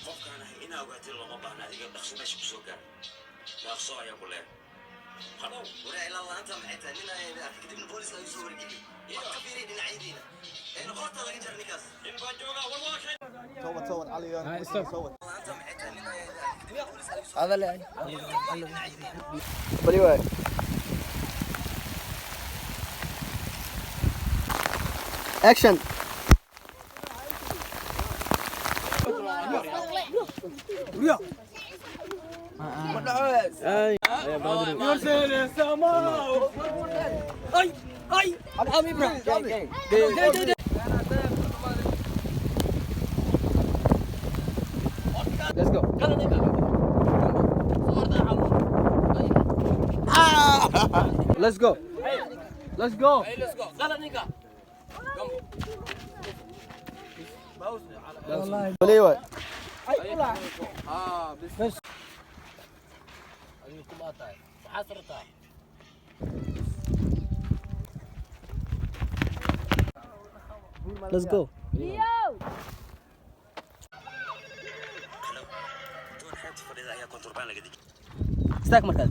qofkaan inaa ogaatin looma baahna adiga dhaqso meesha kusoo gaar dhaqso ayaa ku leer halow waraa ilaa laanta maxay tahay nin ayaan arkay kadibna booliska ayuu soo wargeliyey iyo ka fiiriy dhinacyadiina qoorta laga jar ninkaas in baa jooga صوت علي صوت laanta maxay tahay nin ayaan arkay kadibna booliska ayuu soo هذا اللي dhinacyadiina بلي واي اكشن يرسل السماء اي اي عمي ابراهيم ليتس جو ليتس جو ليتس جو بلي واي بس ليتس جو doon xeebta fadhida ayaa konturbaan laga digay ستاك مركز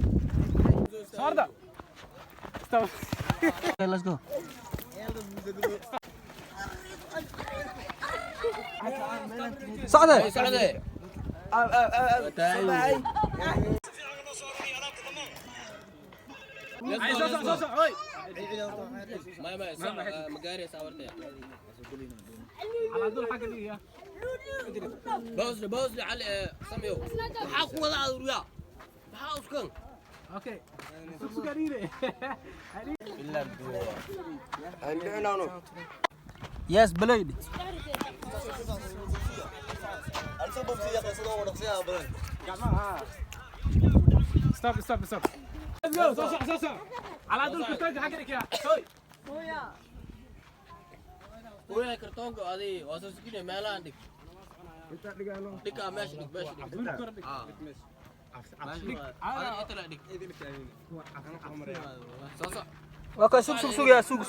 صارده ليتس جو صعدة سعده ما مقاري صورتها على طول حق دي بوزلي على سميو حق ولا وريا حاوس كان اوكي سكرينه يس بليد ستوب ستوب ستوب صح على طول كنت حقك يا ويا كرتونك هذه واساسكينه ميلا عندك انت دغانو دكا ماشي دك ماشي وكا سوق يا سوق